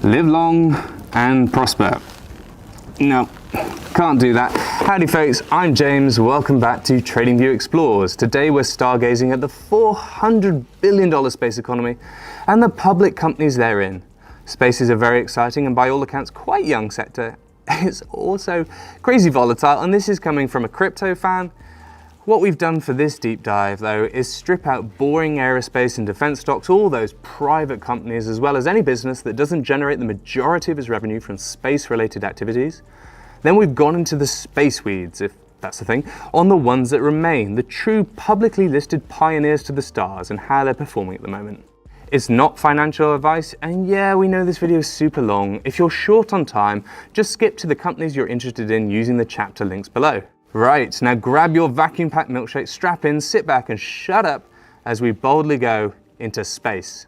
Live long and prosper. No, can't do that. Howdy folks, I'm James. Welcome back to TradingView Explores. Today we're stargazing at the $400 billion space economy and the public companies therein. Space is a very exciting and by all accounts quite young sector. It's also crazy volatile, and this is coming from a crypto fan. What we've done for this deep dive though is strip out boring aerospace and defense stocks, all those private companies, as well as any business that doesn't generate the majority of its revenue from space related activities. Then we've gone into the space weeds, if that's the thing, on the ones that remain, the true publicly listed pioneers to the stars and how they're performing at the moment. It's not financial advice, and yeah, we know this video is super long. If you're short on time, just skip to the companies you're interested in using the chapter links below. Right, now grab your vacuum-packed milkshake, strap in, sit back and shut up as we boldly go into space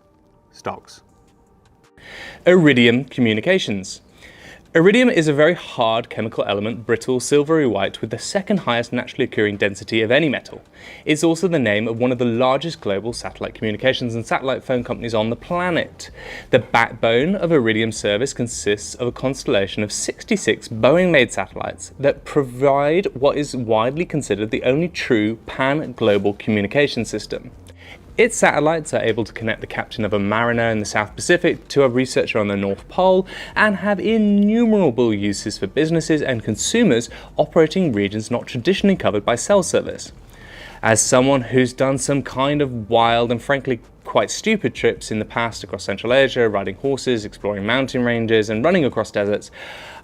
stocks. Iridium Communications. Iridium is a very hard chemical element, brittle, silvery white, with the second highest naturally occurring density of any metal. It's also the name of one of the largest global satellite communications and satellite phone companies on the planet. The backbone of Iridium's service consists of a constellation of 66 Boeing-made satellites that provide what is widely considered the only true pan-global communication system. Its satellites are able to connect the captain of a mariner in the South Pacific to a researcher on the North Pole and have innumerable uses for businesses and consumers operating in regions not traditionally covered by cell service. As someone who's done some kind of wild and frankly quite stupid trips in the past across Central Asia, riding horses, exploring mountain ranges and running across deserts,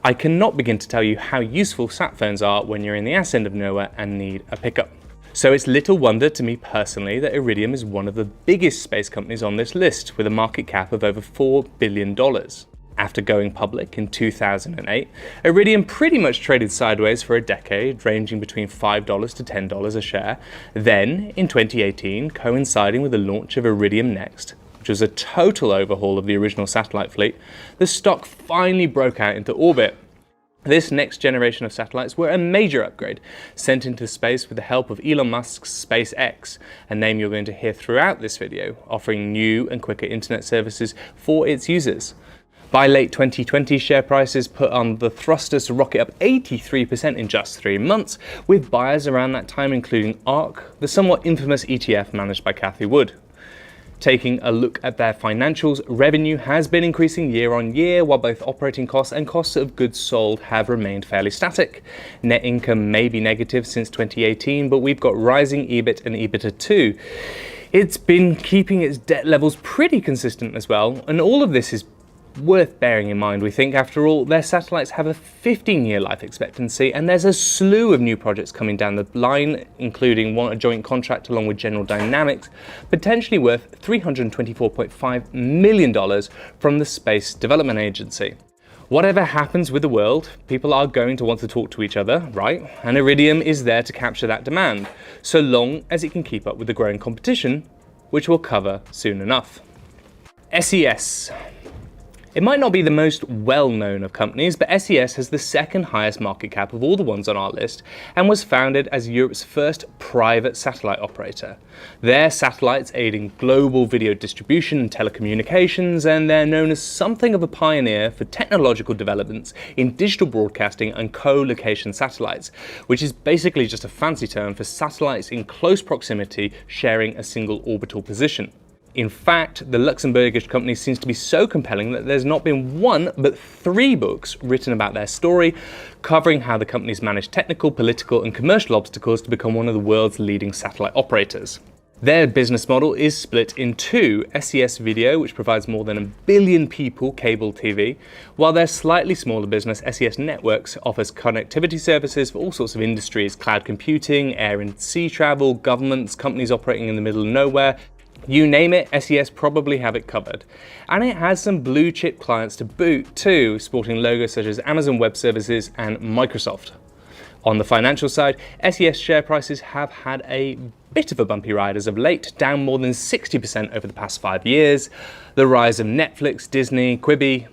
I cannot begin to tell you how useful sat phones are when you're in the ass end of nowhere and need a pickup. So it's little wonder to me personally that Iridium is one of the biggest space companies on this list, with a market cap of over $4 billion. After going public in 2008, Iridium pretty much traded sideways for a decade, ranging between $5 to $10 a share. Then, in 2018, coinciding with the launch of Iridium Next, which was a total overhaul of the original satellite fleet, the stock finally broke out into orbit. This next generation of satellites were a major upgrade, sent into space with the help of Elon Musk's SpaceX, a name you're going to hear throughout this video, offering new and quicker internet services for its users. By late 2020, share prices put on the thrusters to rocket up 83% in just 3 months, with buyers around that time including ARK, the somewhat infamous ETF managed by Cathie Wood. Taking a look at their financials, revenue has been increasing year on year, while both operating costs and costs of goods sold have remained fairly static. Net income may be negative since 2018, but we've got rising EBIT and EBITDA too. It's been keeping its debt levels pretty consistent as well, and all of this is worth bearing in mind. We think, after all, their satellites have a 15-year life expectancy, and there's a slew of new projects coming down the line, including a joint contract along with General Dynamics, potentially worth $324.5 million from the Space Development Agency. Whatever happens with the world, people are going to want to talk to each other, right? And Iridium is there to capture that demand, so long as it can keep up with the growing competition, which we'll cover soon enough. SES. It might not be the most well-known of companies, but SES has the second highest market cap of all the ones on our list and was founded as Europe's first private satellite operator. Their satellites aid in global video distribution and telecommunications, and they're known as something of a pioneer for technological developments in digital broadcasting and co-location satellites, which is basically just a fancy term for satellites in close proximity sharing a single orbital position. In fact, the Luxembourgish company seems to be so compelling that there's not been one, but 3 books written about their story, covering how the companies managed technical, political, and commercial obstacles to become one of the world's leading satellite operators. Their business model is split in two: SES Video, which provides more than 1 billion people cable TV, while their slightly smaller business, SES Networks, offers connectivity services for all sorts of industries: cloud computing, air and sea travel, governments, companies operating in the middle of nowhere. You name it, SES probably have it covered. And it has some blue chip clients to boot too, sporting logos such as Amazon Web Services and Microsoft. On the financial side, SES share prices have had a bit of a bumpy ride as of late, down more than 60% over the past 5 years. The rise of Netflix, Disney, Quibi,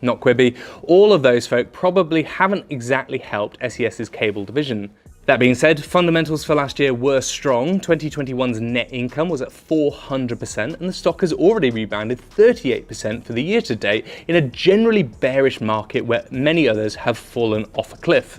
not Quibi, all of those folk probably haven't exactly helped SES's cable division. That being said, fundamentals for last year were strong. 2021's net income was at 400%, and the stock has already rebounded 38% for the year to date in a generally bearish market where many others have fallen off a cliff.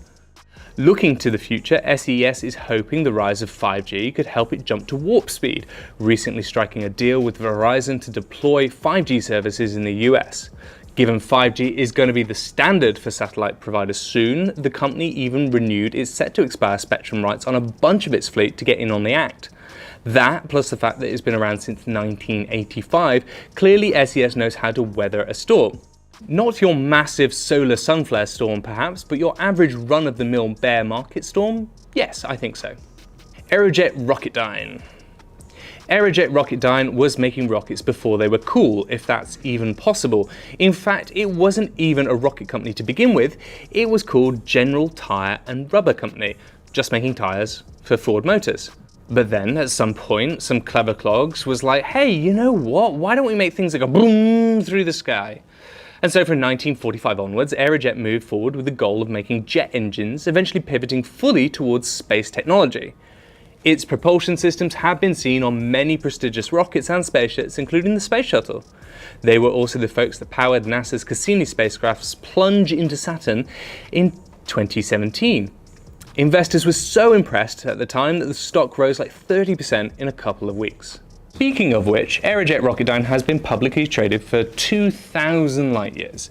Looking to the future, SES is hoping the rise of 5G could help it jump to warp speed, recently striking a deal with Verizon to deploy 5G services in the US. Given 5G is going to be the standard for satellite providers soon, the company even renewed its set to expire spectrum rights on a bunch of its fleet to get in on the act. That, plus the fact that it's been around since 1985, clearly SES knows how to weather a storm. Not your massive solar sunflare storm perhaps, but your average run-of-the-mill bear market storm? Yes, I think so. Aerojet Rocketdyne. Aerojet Rocketdyne was making rockets before they were cool, if that's even possible. In fact, it wasn't even a rocket company to begin with, it was called General Tyre and Rubber Company, just making tyres for Ford Motors. But then, at some point, some clever clogs was like, hey, you know what, why don't we make things that go boom through the sky? And so from 1945 onwards, Aerojet moved forward with the goal of making jet engines, eventually pivoting fully towards space technology. Its propulsion systems have been seen on many prestigious rockets and spaceships, including the Space Shuttle. They were also the folks that powered NASA's Cassini spacecraft's plunge into Saturn in 2017. Investors were so impressed at the time that the stock rose like 30% in a couple of weeks. Speaking of which, Aerojet Rocketdyne has been publicly traded for 2,000 light years.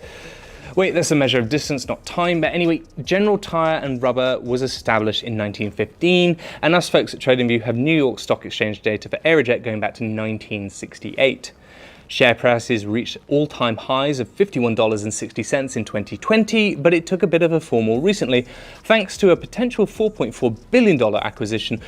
Wait, that's a measure of distance, not time, but anyway, General Tyre and Rubber was established in 1915, and us folks at TradingView have New York Stock Exchange data for Aerojet going back to 1968. Share prices reached all-time highs of $51.60 in 2020, but it took a bit of a fall recently, thanks to a potential $4.4 billion acquisition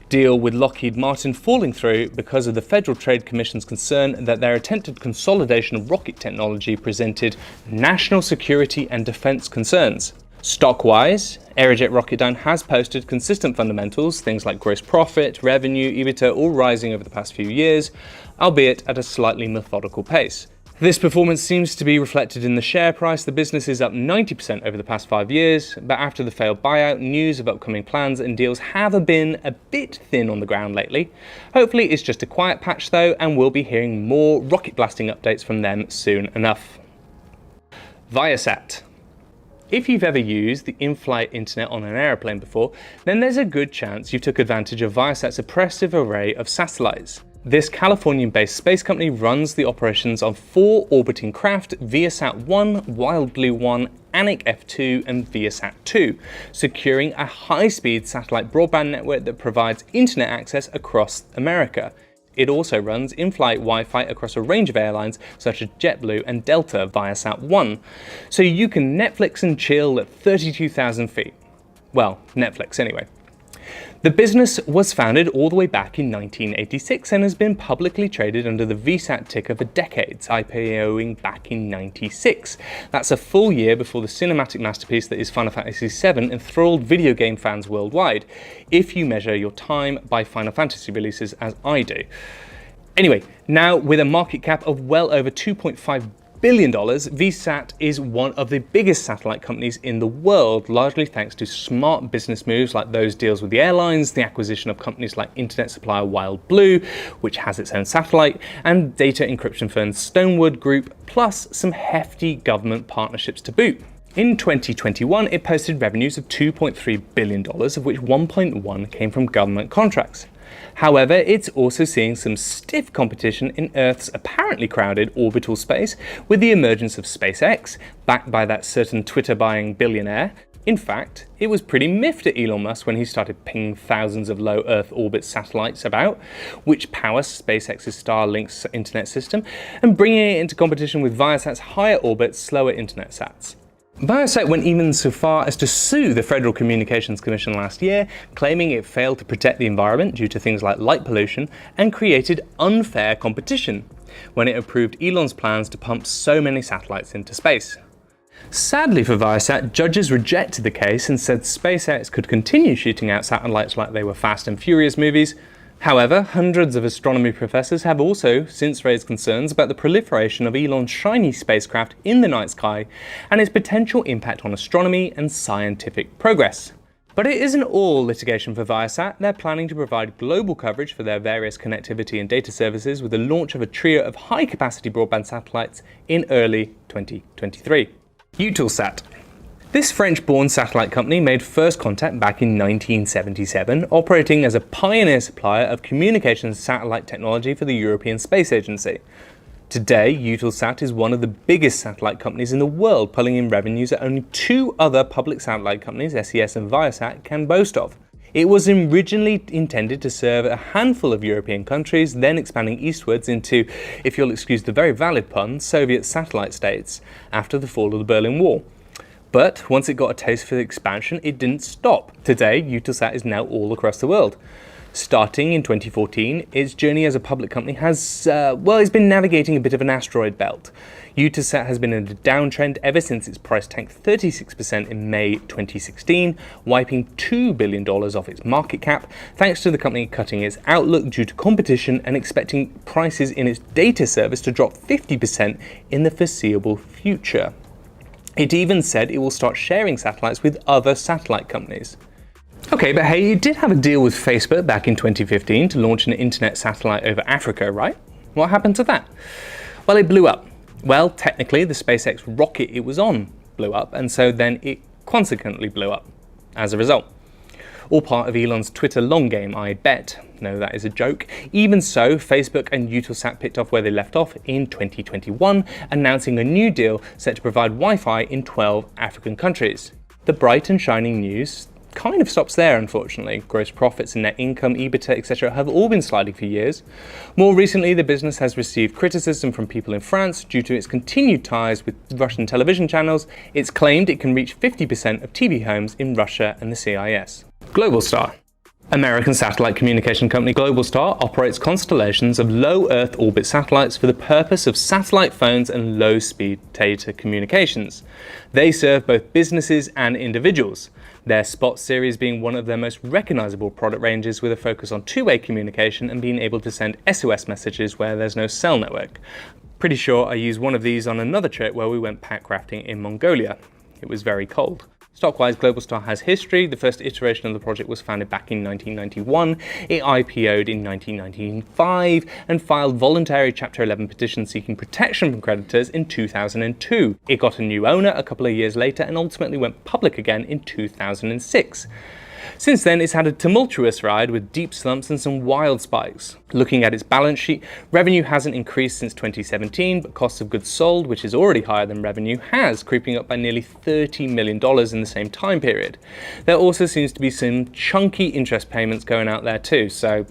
deal with Lockheed Martin falling through because of the Federal Trade Commission's concern that their attempted consolidation of rocket technology presented national security and defense concerns. Stock-wise, Aerojet Rocketdyne has posted consistent fundamentals, things like gross profit, revenue, EBITDA all rising over the past few years, albeit at a slightly methodical pace. This performance seems to be reflected in the share price. The business is up 90% over the past 5 years, but after the failed buyout, news of upcoming plans and deals have been a bit thin on the ground lately. Hopefully it's just a quiet patch though, and we'll be hearing more rocket blasting updates from them soon enough. Viasat. If you've ever used the in-flight internet on an aeroplane before, then there's a good chance you took advantage of Viasat's impressive array of satellites. This Californian-based space company runs the operations of 4 orbiting craft, Viasat 1, Wild Blue 1, Anik F2 and Viasat 2, securing a high-speed satellite broadband network that provides internet access across America. It also runs in-flight Wi-Fi across a range of airlines such as JetBlue and Delta Viasat 1, so you can Netflix and chill at 32,000 feet. Well, Netflix anyway. The business was founded all the way back in 1986 and has been publicly traded under the VSAT ticker for decades, IPOing back in '96. That's a full year before the cinematic masterpiece that is Final Fantasy VII enthralled video game fans worldwide, if you measure your time by Final Fantasy releases as I do. Anyway, now with a market cap of well over $2.5 billion, VSAT is one of the biggest satellite companies in the world, largely thanks to smart business moves like those deals with the airlines, the acquisition of companies like internet supplier Wild Blue, which has its own satellite, and data encryption firm Stonewood Group, plus some hefty government partnerships to boot. In 2021, it posted revenues of $2.3 billion, of which 1.1 came from government contracts. However, it's also seeing some stiff competition in Earth's apparently crowded orbital space with the emergence of SpaceX, backed by that certain Twitter-buying billionaire. In fact, it was pretty miffed at Elon Musk when he started pinging thousands of low Earth orbit satellites about, which power SpaceX's Starlink's internet system, and bringing it into competition with Viasat's higher orbit, slower internet sats. Viasat went even so far as to sue the Federal Communications Commission last year, claiming it failed to protect the environment due to things like light pollution and created unfair competition when it approved Elon's plans to pump so many satellites into space. Sadly for Viasat, judges rejected the case and said SpaceX could continue shooting out satellites like they were Fast and Furious movies. However, hundreds of astronomy professors have also since raised concerns about the proliferation of Elon's shiny spacecraft in the night sky and its potential impact on astronomy and scientific progress. But it isn't all litigation for Viasat. They're planning to provide global coverage for their various connectivity and data services with the launch of a trio of high-capacity broadband satellites in early 2023. Eutelsat. This French-born satellite company made first contact back in 1977, operating as a pioneer supplier of communications satellite technology for the European Space Agency. Today, Eutelsat is one of the biggest satellite companies in the world, pulling in revenues that only two other public satellite companies, SES and Viasat, can boast of. It was originally intended to serve a handful of European countries, then expanding eastwards into, if you'll excuse the very valid pun, Soviet satellite states after the fall of the Berlin Wall. But once it got a taste for expansion, it didn't stop. Today, Eutelsat is now all across the world. Starting in 2014, its journey as a public company has, it's been navigating a bit of an asteroid belt. Eutelsat has been in a downtrend ever since its price tanked 36% in May 2016, wiping $2 billion off its market cap, thanks to the company cutting its outlook due to competition and expecting prices in its data service to drop 50% in the foreseeable future. It even said it will start sharing satellites with other satellite companies. Okay, but hey, it did have a deal with Facebook back in 2015 to launch an internet satellite over Africa, right? What happened to that? Well, it blew up. Well, technically, the SpaceX rocket it was on blew up, and so then it consequently blew up as a result. All part of Elon's Twitter long game, I bet. No, that is a joke. Even so, Facebook and Eutelsat picked off where they left off in 2021, announcing a new deal set to provide Wi-Fi in 12 African countries. The bright and shining news kind of stops there, unfortunately. Gross profits and net income, EBITDA, etc. have all been sliding for years. More recently, the business has received criticism from people in France due to its continued ties with Russian television channels. It's claimed it can reach 50% of TV homes in Russia and the CIS. Globalstar. American satellite communication company Globalstar operates constellations of low Earth orbit satellites for the purpose of satellite phones and low-speed data communications. They serve both businesses and individuals, their Spot series being one of their most recognizable product ranges with a focus on two-way communication and being able to send SOS messages where there's no cell network. Pretty sure I used one of these on another trip where we went pack rafting in Mongolia. It was very cold. Stock-wise, Globalstar has history. The first iteration of the project was founded back in 1991. It IPO'd in 1995 and filed voluntary Chapter 11 petitions seeking protection from creditors in 2002. It got a new owner a couple of years later and ultimately went public again in 2006. Since then, it's had a tumultuous ride with deep slumps and some wild spikes. Looking at its balance sheet, revenue hasn't increased since 2017, but cost of goods sold, which is already higher than revenue, has, creeping up by nearly $30 million in the same time period. There also seems to be some chunky interest payments going out there too, so...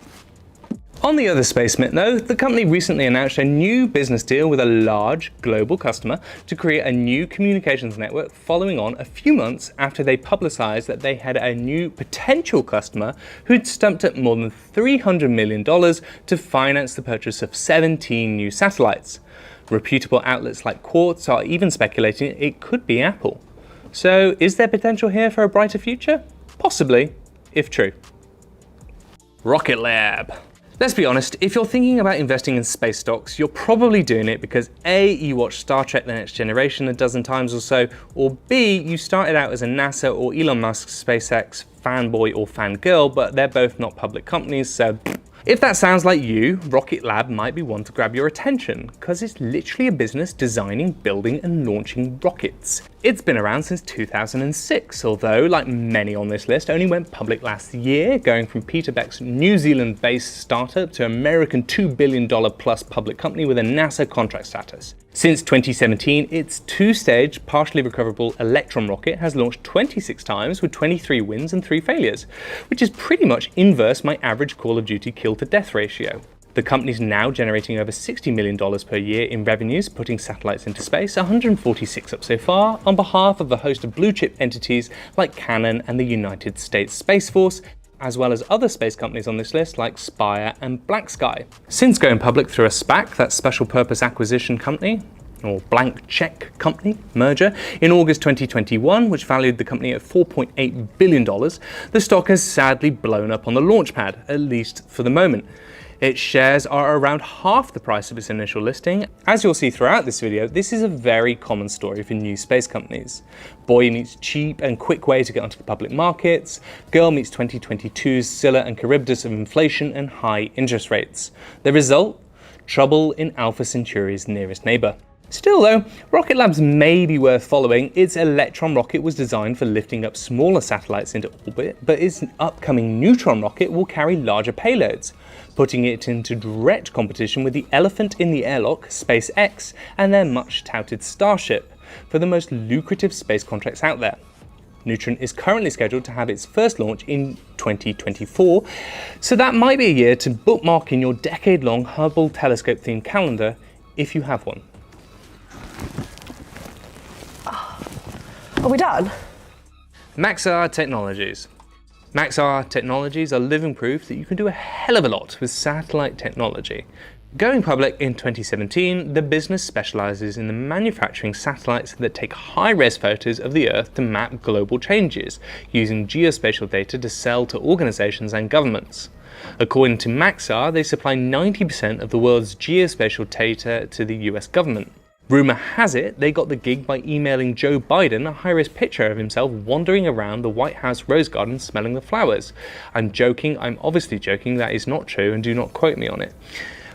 On the other space myth though, the company recently announced a new business deal with a large global customer to create a new communications network following on a few months after they publicized that they had a new potential customer who'd stumped at more than $300 million to finance the purchase of 17 new satellites. Reputable outlets like Quartz are even speculating it could be Apple. So is there potential here for a brighter future? Possibly, if true. Rocket Lab. Let's be honest, if you're thinking about investing in space stocks, you're probably doing it because A, you watched Star Trek The Next Generation a dozen times or so, or B, you started out as a NASA or Elon Musk's SpaceX fanboy or fangirl, but they're both not public companies, so... If that sounds like you, Rocket Lab might be one to grab your attention, because it's literally a business designing, building and launching rockets. It's been around since 2006, although, like many on this list, only went public last year, going from Peter Beck's New Zealand-based startup to American $2 billion plus public company with a NASA contract status. Since 2017, its two-stage, partially recoverable Electron rocket has launched 26 times with 23 wins and 3 failures, which is pretty much inverse my average Call of Duty kill-to-death ratio. The company's now generating over $60 million per year in revenues, putting satellites into space, 146 up so far, on behalf of a host of blue-chip entities like Canon and the United States Space Force, as well as other space companies on this list like Spire and BlackSky. Since going public through a SPAC, that Special Purpose Acquisition Company, or blank check company merger, in August 2021, which valued the company at $4.8 billion, the stock has sadly blown up on the launch pad, at least for the moment. Its shares are around half the price of its initial listing. As you'll see throughout this video, this is a very common story for new space companies. Boy meets cheap and quick way to get onto the public markets. Girl meets 2022's Scylla and Charybdis of inflation and high interest rates. The result? Trouble in Alpha Centauri's nearest neighbour. Still though, Rocket Lab's may be worth following. Its Electron rocket was designed for lifting up smaller satellites into orbit, but its upcoming Neutron rocket will carry larger payloads, putting it into direct competition with the elephant in the airlock, SpaceX, and their much touted Starship, for the most lucrative space contracts out there. Neutron is currently scheduled to have its first launch in 2024, so that might be a year to bookmark in your decade-long Hubble telescope-themed calendar, if you have one. Are we done? Maxar Technologies. Maxar Technologies are living proof that you can do a hell of a lot with satellite technology. Going public in 2017, the business specializes in the manufacturing satellites that take high-res photos of the Earth to map global changes, using geospatial data to sell to organizations and governments. According to Maxar, they supply 90% of the world's geospatial data to the US government. Rumour has it they got the gig by emailing Joe Biden a high-res picture of himself wandering around the White House rose garden smelling the flowers. I'm obviously joking, that is not true and do not quote me on it.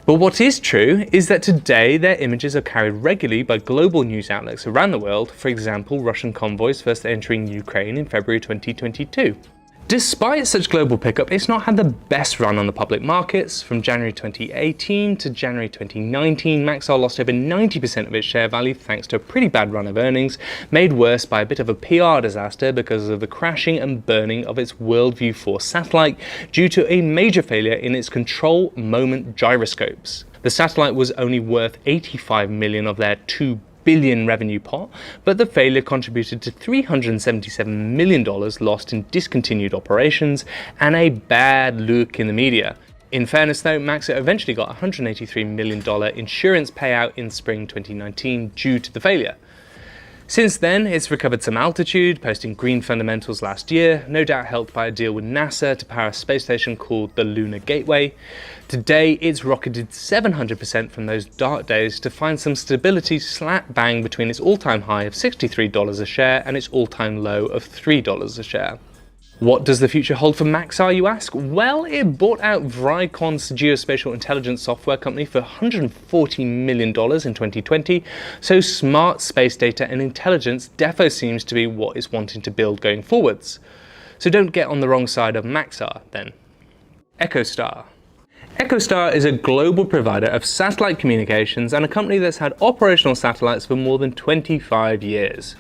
But what is true is that today their images are carried regularly by global news outlets around the world, for example Russian convoys first entering Ukraine in February 2022. Despite such global pickup, it's not had the best run on the public markets. From January 2018 to January 2019, Maxar lost over 90% of its share value thanks to a pretty bad run of earnings, made worse by a bit of a PR disaster because of the crashing and burning of its Worldview 4 satellite due to a major failure in its control moment gyroscopes. The satellite was only worth 85 million of their $2 billion revenue pot, but the failure contributed to $377 million lost in discontinued operations and a bad look in the media. In fairness though, Maxar eventually got a $183 million insurance payout in spring 2019 due to the failure. Since then, it's recovered some altitude, posting green fundamentals last year, no doubt helped by a deal with NASA to power a space station called the Lunar Gateway. Today, it's rocketed 700% from those dark days to find some stability slap bang between its all-time high of $63 a share and its all-time low of $3 a share. What does the future hold for Maxar, you ask? Well, it bought out Vrikon's geospatial intelligence software company for $140 million in 2020, so smart space data and intelligence defo seems to be what it's wanting to build going forwards. So don't get on the wrong side of Maxar, then. Echostar. Echostar is a global provider of satellite communications and a company that's had operational satellites for more than 25 years.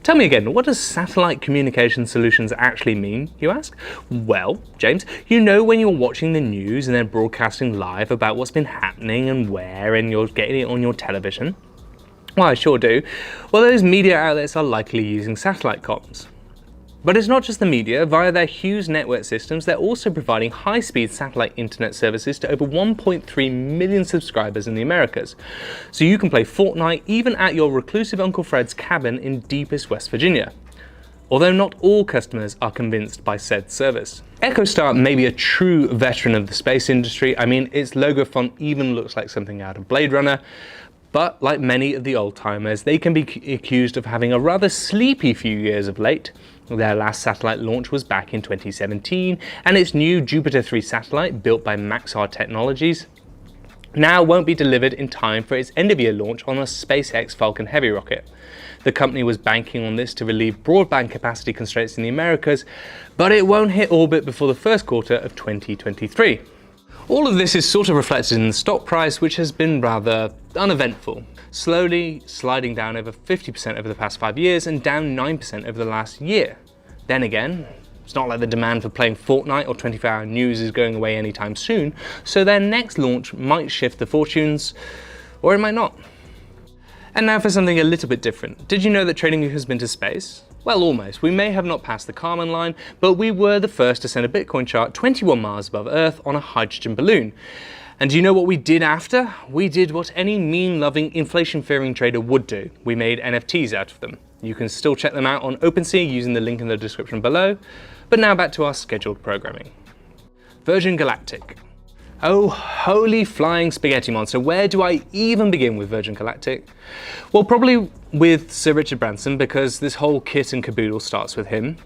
Tell me again, what does satellite communication solutions actually mean, you ask? Well, James, you know when you're watching the news and they're broadcasting live about what's been happening and where, and you're getting it on your television? Well, I sure do. Well, those media outlets are likely using satellite comms. But it's not just the media. Via their Hughes network systems, they're also providing high-speed satellite internet services to over 1.3 million subscribers in the Americas. So you can play Fortnite even at your reclusive Uncle Fred's cabin in deepest West Virginia. Although not all customers are convinced by said service. Echostar may be a true veteran of the space industry. I mean, its logo font even looks like something out of Blade Runner. But like many of the old-timers, they can be accused of having a rather sleepy few years of late. Their last satellite launch was back in 2017, and its new Jupiter 3 satellite, built by Maxar Technologies, now won't be delivered in time for its end-of-year launch on a SpaceX Falcon Heavy rocket. The company was banking on this to relieve broadband capacity constraints in the Americas, but it won't hit orbit before the first quarter of 2023. All of this is sort of reflected in the stock price, which has been rather uneventful, slowly sliding down over 50% over the past 5 years and down 9% over the last year. Then again, it's not like the demand for playing Fortnite or 24-hour news is going away anytime soon, so their next launch might shift the fortunes, or it might not. And now for something a little bit different. Did you know that TradingView has been to space? Well, almost. We may have not passed the Kármán line, but we were the first to send a Bitcoin chart 21 miles above Earth on a hydrogen balloon. And do you know what we did after? We did what any meme-loving, inflation-fearing trader would do. We made NFTs out of them. You can still check them out on OpenSea using the link in the description below. But now back to our scheduled programming. Virgin Galactic. Oh, holy flying spaghetti monster, where do I even begin with Virgin Galactic? Well, probably with Sir Richard Branson, because this whole kit and caboodle starts with him.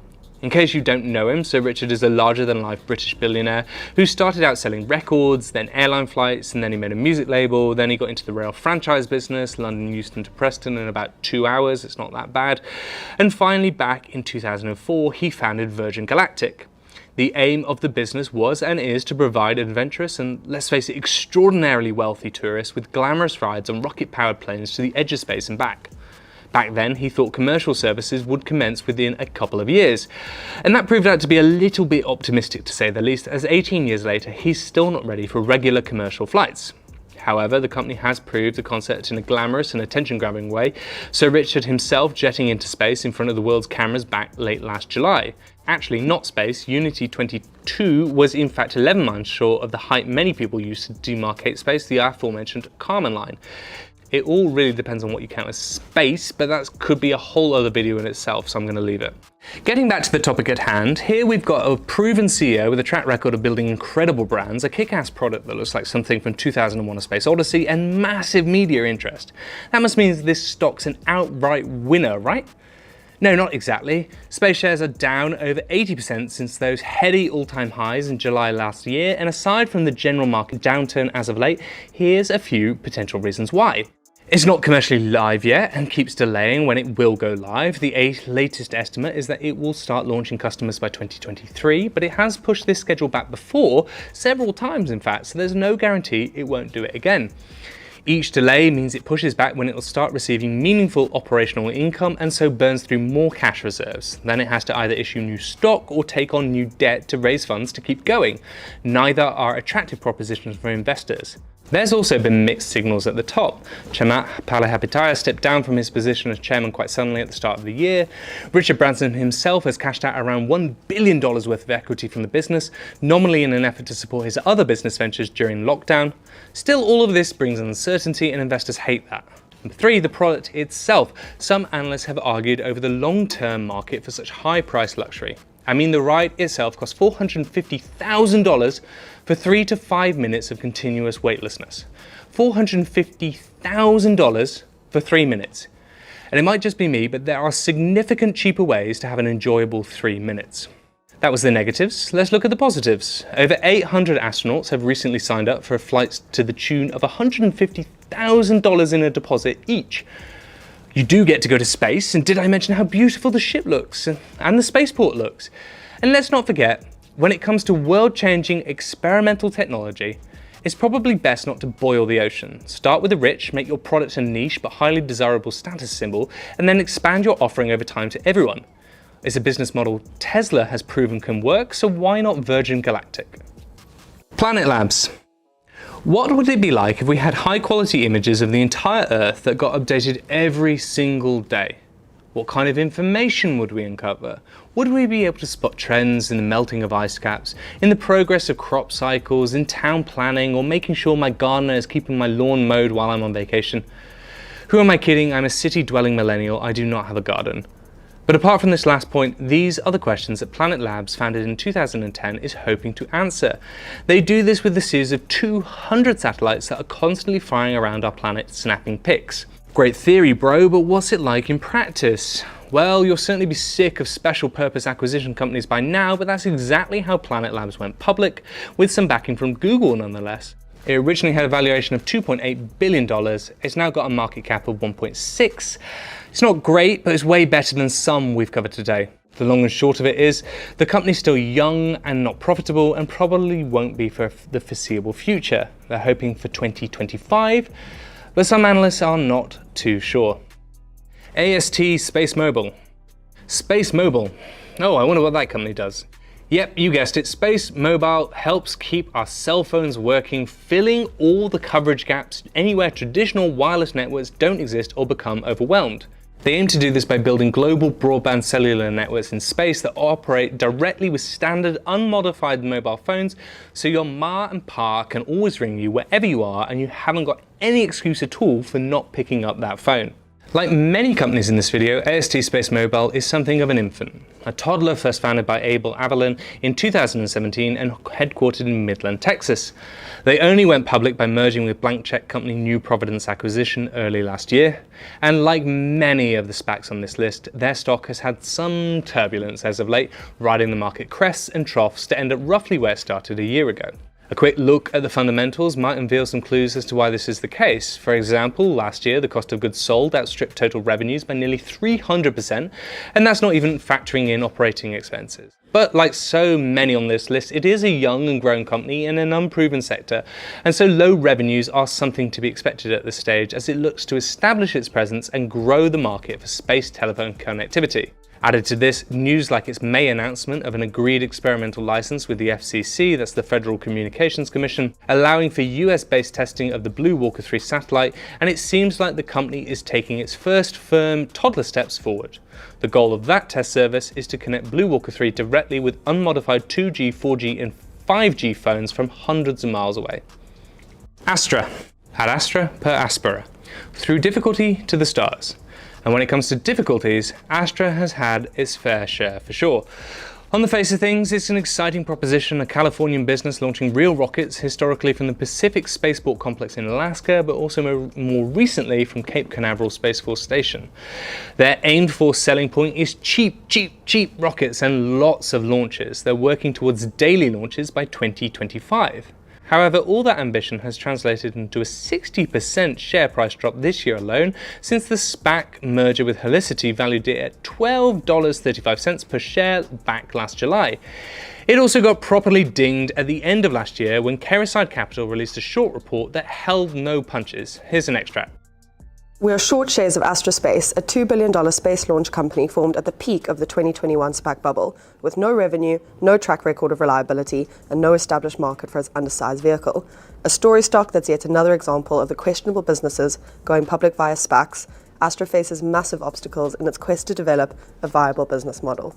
In case you don't know him, Sir Richard is a larger-than-life British billionaire who started out selling records, then airline flights, and then he made a music label, then he got into the rail franchise business, London Euston to Preston in about 2 hours, it's not that bad, and finally back in 2004 he founded Virgin Galactic. The aim of the business was and is to provide adventurous and, let's face it, extraordinarily wealthy tourists with glamorous rides on rocket-powered planes to the edge of space and back. Back then, he thought commercial services would commence within a couple of years. And that proved out to be a little bit optimistic, to say the least, as 18 years later, he's still not ready for regular commercial flights. However, the company has proved the concept in a glamorous and attention-grabbing way, Sir Richard himself jetting into space in front of the world's cameras back late last July. Actually, not space, Unity 22 was in fact 11 miles short of the height many people use to demarcate space, the aforementioned Kármán line. It all really depends on what you count as space, but that could be a whole other video in itself, so I'm going to leave it. Getting back to the topic at hand, here we've got a proven CEO with a track record of building incredible brands, a kick-ass product that looks like something from 2001: A Space Odyssey, and massive media interest. That must mean this stock's an outright winner, right? No, not exactly. Space shares are down over 80% since those heady all-time highs in July last year, and aside from the general market downturn as of late, here's a few potential reasons why. It's not commercially live yet and keeps delaying when it will go live. The latest estimate is that it will start launching customers by 2023, but it has pushed this schedule back before, several times in fact, so there's no guarantee it won't do it again. Each delay means it pushes back when it will start receiving meaningful operational income and so burns through more cash reserves. Then it has to either issue new stock or take on new debt to raise funds to keep going. Neither are attractive propositions for investors. There's also been mixed signals at the top. Chamath Palihapitiya stepped down from his position as chairman quite suddenly at the start of the year. Richard Branson himself has cashed out around $1 billion worth of equity from the business, nominally in an effort to support his other business ventures during lockdown. Still, all of this brings uncertainty and investors hate that. Number 3, the product itself. Some analysts have argued over the long-term market for such high-priced luxury. I mean, the ride itself costs $450,000 for 3 to 5 minutes of continuous weightlessness. $450,000 for 3 minutes. And it might just be me, but there are significant cheaper ways to have an enjoyable 3 minutes. That was the negatives. Let's look at the positives. Over 800 astronauts have recently signed up for flights to the tune of $150,000 in a deposit each. You do get to go to space, and did I mention how beautiful the ship looks and the spaceport looks? And let's not forget, when it comes to world-changing experimental technology, it's probably best not to boil the ocean. Start with the rich, make your product a niche but highly desirable status symbol, and then expand your offering over time to everyone. It's a business model Tesla has proven can work, so why not Virgin Galactic? Planet Labs. What would it be like if we had high-quality images of the entire Earth that got updated every single day? What kind of information would we uncover? Would we be able to spot trends in the melting of ice caps, in the progress of crop cycles, in town planning, or making sure my gardener is keeping my lawn mowed while I'm on vacation? Who am I kidding? I'm a city-dwelling millennial. I do not have a garden. But apart from this last point, these are the questions that Planet Labs, founded in 2010, is hoping to answer. They do this with a series of 200 satellites that are constantly flying around our planet snapping pics. Great theory, bro, but what's it like in practice? Well, you'll certainly be sick of special purpose acquisition companies by now, but that's exactly how Planet Labs went public, with some backing from Google nonetheless. It originally had a valuation of $2.8 billion. It's now got a market cap of 1.6. It's not great, but it's way better than some we've covered today. The long and short of it is, the company's still young and not profitable and probably won't be for the foreseeable future. They're hoping for 2025, but some analysts are not too sure. AST SpaceMobile. SpaceMobile. Oh, I wonder what that company does. Yep, you guessed it, SpaceMobile helps keep our cell phones working, filling all the coverage gaps anywhere traditional wireless networks don't exist or become overwhelmed. They aim to do this by building global broadband cellular networks in space that operate directly with standard unmodified mobile phones, so your ma and pa can always ring you wherever you are and you haven't got any excuse at all for not picking up that phone. Like many companies in this video, AST SpaceMobile is something of an infant. A toddler first founded by Abel Avelin in 2017 and headquartered in Midland, Texas. They only went public by merging with blank check company New Providence Acquisition early last year. And like many of the SPACs on this list, their stock has had some turbulence as of late, riding the market crests and troughs to end up roughly where it started a year ago. A quick look at the fundamentals might unveil some clues as to why this is the case. For example, last year the cost of goods sold outstripped total revenues by nearly 300%, and that's not even factoring in operating expenses. But like so many on this list, it is a young and growing company in an unproven sector, and so low revenues are something to be expected at this stage as it looks to establish its presence and grow the market for space telephone connectivity. Added to this, news like its May announcement of an agreed experimental license with the FCC, that's the Federal Communications Commission, allowing for US-based testing of the Blue Walker 3 satellite, and it seems like the company is taking its first firm toddler steps forward. The goal of that test service is to connect Blue Walker 3 directly with unmodified 2G, 4G and 5G phones from hundreds of miles away. Astra. Ad Astra per aspera. Through difficulty to the stars. And when it comes to difficulties, Astra has had its fair share for sure. On the face of things, it's an exciting proposition, a Californian business launching real rockets historically from the Pacific Spaceport Complex in Alaska, but also more recently from Cape Canaveral Space Force Station. Their aimed for selling point is cheap rockets and lots of launches. They're working towards daily launches by 2025. However, all that ambition has translated into a 60% share price drop this year alone, since the SPAC merger with Helicity valued it at $12.35 per share back last July. It also got properly dinged at the end of last year when Kereside Capital released a short report that held no punches. Here's an extract. We are short shares of Astra Space, a $2 billion space launch company formed at the peak of the 2021 SPAC bubble, with no revenue, no track record of reliability, and no established market for its undersized vehicle. A story stock that's yet another example of the questionable businesses going public via SPACs. Astra faces massive obstacles in its quest to develop a viable business model.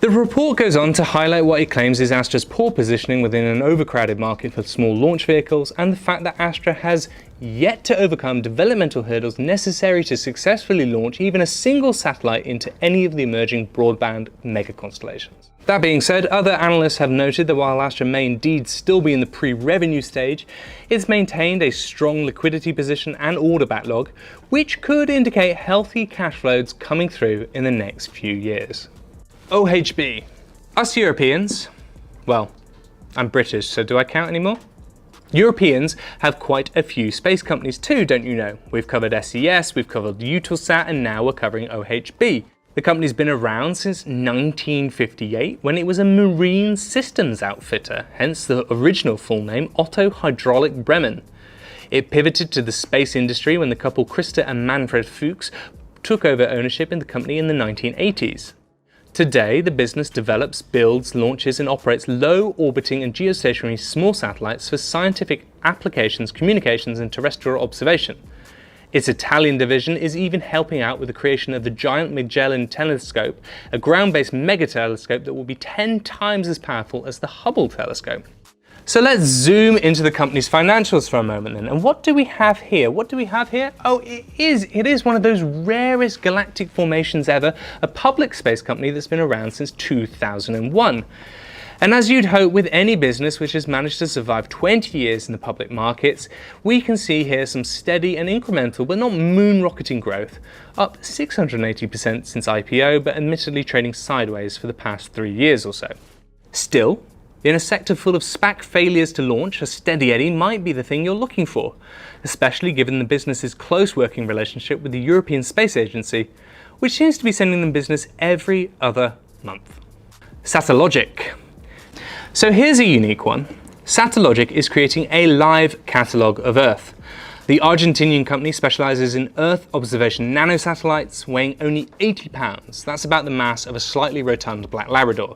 The report goes on to highlight what it claims is Astra's poor positioning within an overcrowded market for small launch vehicles, and the fact that Astra has yet to overcome developmental hurdles necessary to successfully launch even a single satellite into any of the emerging broadband mega constellations. That being said, other analysts have noted that while Astra may indeed still be in the pre-revenue stage, it's maintained a strong liquidity position and order backlog, which could indicate healthy cash flows coming through in the next few years. OHB. Us Europeans, well, I'm British, so do I count anymore? Europeans have quite a few space companies too, don't you know? We've covered SES, we've covered Eutelsat, and now we're covering OHB. The company's been around since 1958 when it was a marine systems outfitter, hence the original full name Otto Hydraulic Bremen. It pivoted to the space industry when the couple Christa and Manfred Fuchs took over ownership in the company in the 1980s. Today, the business develops, builds, launches and operates low-orbiting and geostationary small satellites for scientific applications, communications and terrestrial observation. Its Italian division is even helping out with the creation of the Giant Magellan Telescope, a ground-based mega-telescope that will be 10 times as powerful as the Hubble telescope. So let's zoom into the company's financials for a moment then. And what do we have here? Oh, it is one of those rarest galactic formations ever, a public space company that's been around since 2001. And as you'd hope with any business which has managed to survive 20 years in the public markets, we can see here some steady and incremental but not moon-rocketing growth, up 680% since IPO, but admittedly trading sideways for the past 3 years or so. Still, in a sector full of SPAC failures to launch, a steady Eddie might be the thing you're looking for, especially given the business's close working relationship with the European Space Agency, which seems to be sending them business every other month. Satellogic. So here's a unique one. Satellogic is creating a live catalogue of Earth. The Argentinian company specializes in Earth observation nanosatellites weighing only 80 pounds. That's about the mass of a slightly rotund black Labrador.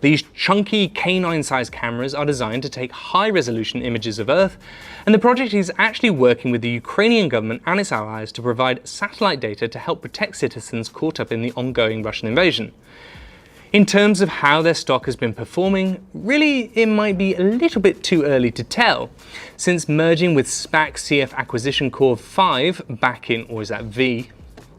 These chunky canine-sized cameras are designed to take high-resolution images of Earth, and the project is actually working with the Ukrainian government and its allies to provide satellite data to help protect citizens caught up in the ongoing Russian invasion. In terms of how their stock has been performing, really it might be a little bit too early to tell, since merging with SPAC CF Acquisition Corp 5 back in, or is that V?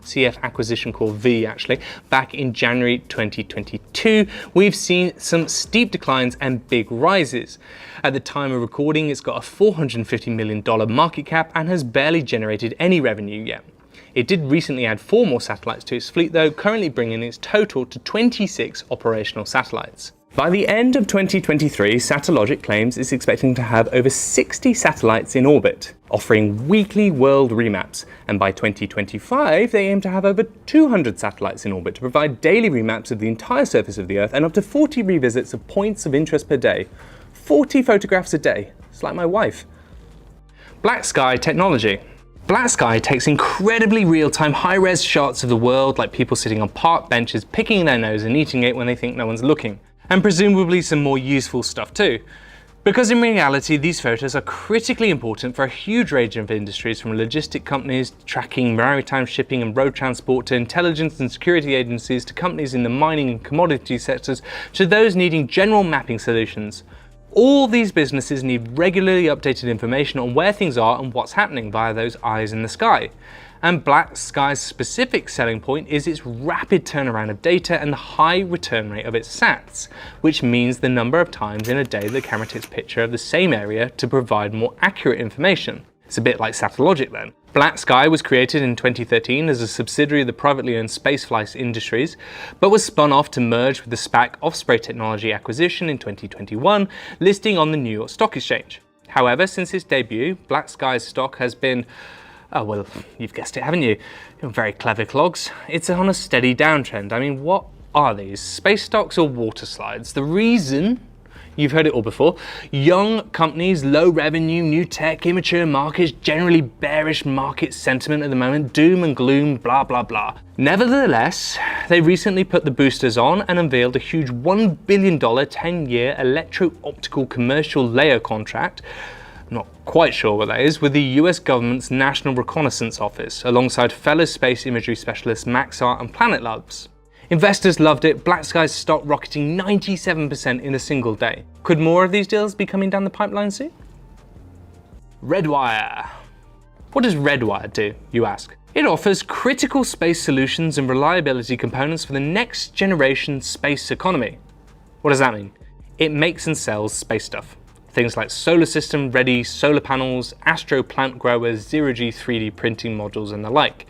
CF acquisition called V actually, back in January 2022, we've seen some steep declines and big rises. At the time of recording, it's got a $450 million market cap and has barely generated any revenue yet. It did recently add 4 more satellites to its fleet though, currently bringing its total to 26 operational satellites. By the end of 2023, Satellogic claims it's expecting to have over 60 satellites in orbit, offering weekly world remaps, and by 2025 they aim to have over 200 satellites in orbit to provide daily remaps of the entire surface of the Earth and up to 40 revisits of points of interest per day. 40 photographs a day. It's like my wife. BlackSky technology. BlackSky takes incredibly real-time high-res shots of the world like people sitting on park benches picking their nose and eating it when they think no one's looking. And presumably some more useful stuff too. Because in reality, these photos are critically important for a huge range of industries, from logistic companies tracking maritime shipping and road transport to intelligence and security agencies to companies in the mining and commodity sectors to those needing general mapping solutions. All these businesses need regularly updated information on where things are and what's happening via those eyes in the sky. And BlackSky's specific selling point is its rapid turnaround of data and the high return rate of its sats, which means the number of times in a day the camera takes a picture of the same area to provide more accurate information. It's a bit like Satellogic then. BlackSky was created in 2013 as a subsidiary of the privately owned Spaceflight Industries, but was spun off to merge with the SPAC Osprey Technology acquisition in 2021, listing on the New York Stock Exchange. However, since its debut, BlackSky's stock has been, oh well, you've guessed it, haven't you? You're very clever, clogs. It's on a steady downtrend. I mean, what are these? Space stocks or water slides? The reason, you've heard it all before, young companies, low revenue, new tech, immature markets, generally bearish market sentiment at the moment, doom and gloom, blah, blah, blah. Nevertheless, they recently put the boosters on and unveiled a huge $1 billion 10-year electro-optical commercial layer contract, not quite sure what that is, with the US government's National Reconnaissance Office, alongside fellow space imagery specialists Maxar and Planet Labs. Investors loved it, BlackSky's stock rocketing 97% in a single day. Could more of these deals be coming down the pipeline soon? Redwire. What does Redwire do, you ask? It offers critical space solutions and reliability components for the next generation space economy. What does that mean? It makes and sells space stuff. Things like solar system ready solar panels, Astro plant growers, zero-G 3D printing modules and the like.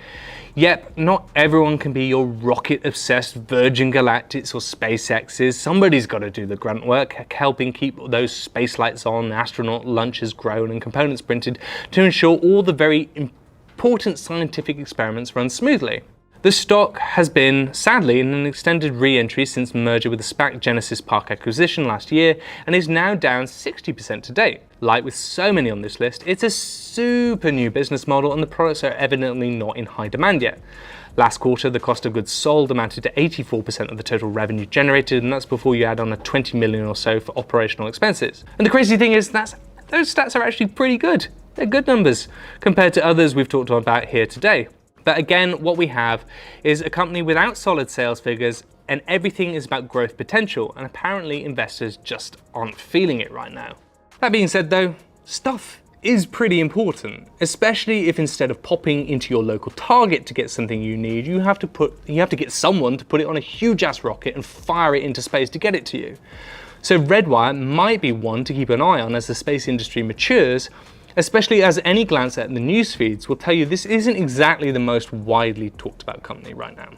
Yep, not everyone can be your rocket-obsessed Virgin Galactics or SpaceX's. Somebody's got to do the grunt work, helping keep those space lights on, astronaut lunches grown and components printed to ensure all the very important scientific experiments run smoothly. The stock has been, sadly, in an extended re-entry since merger with the SPAC Genesis Park acquisition last year, and is now down 60% to date. Like with so many on this list, it's a super new business model and the products are evidently not in high demand yet. Last quarter, the cost of goods sold amounted to 84% of the total revenue generated, and that's before you add on a $20 million or so for operational expenses. And the crazy thing is those stats are actually pretty good. They're good numbers compared to others we've talked about here today. But again, what we have is a company without solid sales figures, and everything is about growth potential, and apparently investors just aren't feeling it right now. That being said though, stuff is pretty important, especially if instead of popping into your local Target to get something you need, you have to get someone to put it on a huge ass rocket and fire it into space to get it to you. So Redwire might be one to keep an eye on as the space industry matures, especially as any glance at the news feeds will tell you this isn't exactly the most widely talked about company right now.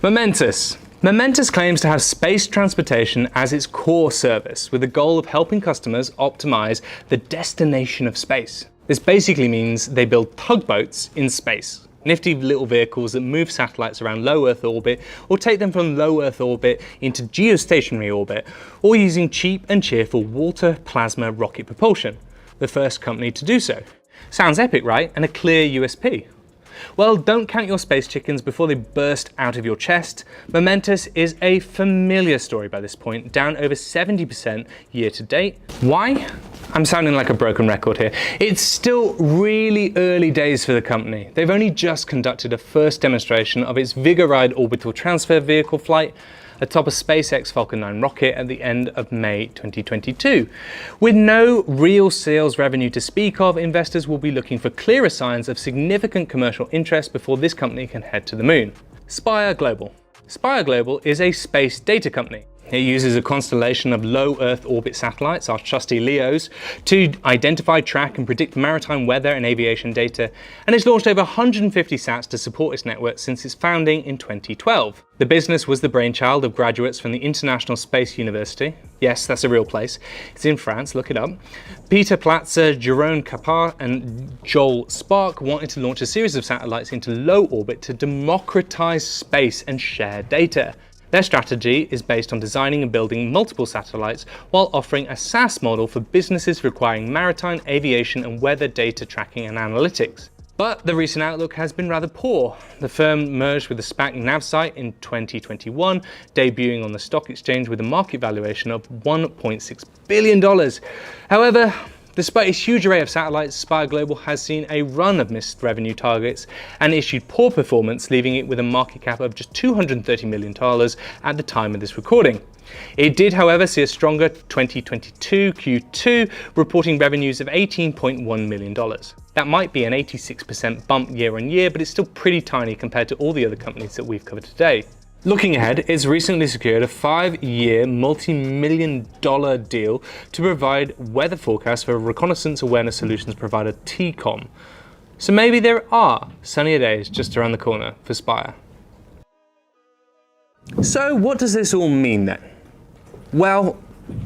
Momentus. Momentus claims to have space transportation as its core service, with the goal of helping customers optimize the destination of space. This basically means they build tugboats in space, nifty little vehicles that move satellites around low Earth orbit or take them from low Earth orbit into geostationary orbit, all using cheap and cheerful water plasma rocket propulsion. The first company to do so. Sounds epic, right? And a clear USP. Well, don't count your space chickens before they burst out of your chest. Momentus is a familiar story by this point, down over 70% year to date. Why? I'm sounding like a broken record here. It's still really early days for the company. They've only just conducted a first demonstration of its Vigoride orbital transfer vehicle flight. atop a SpaceX Falcon 9 rocket at the end of May 2022. With no real sales revenue to speak of, investors will be looking for clearer signs of significant commercial interest before this company can head to the moon. Spire Global. Spire Global is a space data company. It uses a constellation of low Earth orbit satellites, our trusty LEOs, to identify, track and predict maritime weather and aviation data, and it's launched over 150 sats to support its network since its founding in 2012. The business was the brainchild of graduates from the International Space University. Yes, that's a real place. It's in France, look it up. Peter Platzer, Jerome Capar and Joel Spark wanted to launch a series of satellites into low orbit to democratize space and share data. Their strategy is based on designing and building multiple satellites while offering a SaaS model for businesses requiring maritime, aviation and weather data tracking and analytics. But the recent outlook has been rather poor. The firm merged with the SPAC Navsite in 2021, debuting on the stock exchange with a market valuation of $1.6 billion. However, despite a huge array of satellites, Spire Global has seen a run of missed revenue targets and issued poor performance, leaving it with a market cap of just $230 million at the time of this recording. It did, however, see a stronger 2022 Q2, reporting revenues of $18.1 million. That might be an 86% bump year on year, but it's still pretty tiny compared to all the other companies that we've covered today. Looking ahead, it's recently secured a 5-year, multi-million-dollar deal to provide weather forecasts for reconnaissance awareness solutions provider TCOM. So maybe there are sunnier days just around the corner for Spire. So what does this all mean then? Well,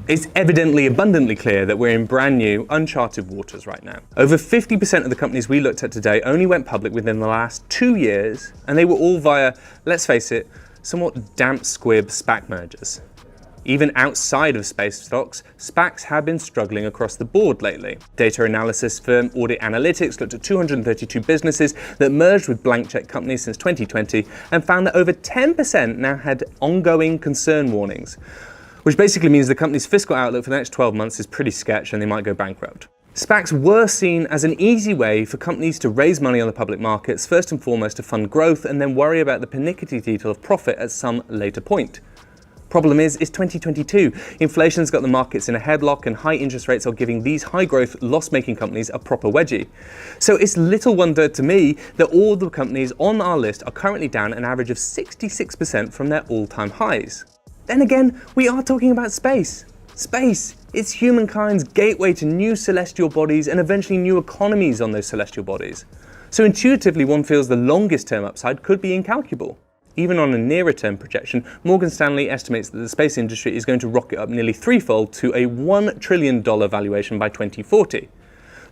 it's evidently abundantly clear that we're in brand new, uncharted waters right now. Over 50% of the companies we looked at today only went public within the last 2 years, and they were all via, let's face it, somewhat damp squib SPAC mergers. Even outside of space stocks, SPACs have been struggling across the board lately. Data analysis firm Audit Analytics looked at 232 businesses that merged with blank check companies since 2020 and found that over 10% now had ongoing concern warnings, which basically means the company's fiscal outlook for the next 12 months is pretty sketch and they might go bankrupt. SPACs were seen as an easy way for companies to raise money on the public markets, first and foremost to fund growth and then worry about the pernickety detail of profit at some later point. Problem is, it's 2022. Inflation's got the markets in a headlock and high interest rates are giving these high growth, loss-making companies a proper wedgie. So it's little wonder to me that all the companies on our list are currently down an average of 66% from their all-time highs. Then again, we are talking about space. Space, it's humankind's gateway to new celestial bodies and eventually new economies on those celestial bodies. So intuitively, one feels the longest term upside could be incalculable. Even on a nearer term projection, Morgan Stanley estimates that the space industry is going to rocket up nearly threefold to a $1 trillion valuation by 2040.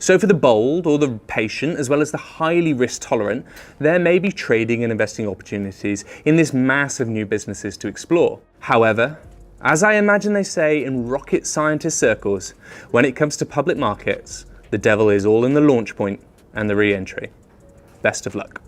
So for the bold or the patient, as well as the highly risk tolerant, there may be trading and investing opportunities in this mass of new businesses to explore. However, as I imagine they say in rocket scientist circles, when it comes to public markets, the devil is all in the launch point and the re-entry. Best of luck.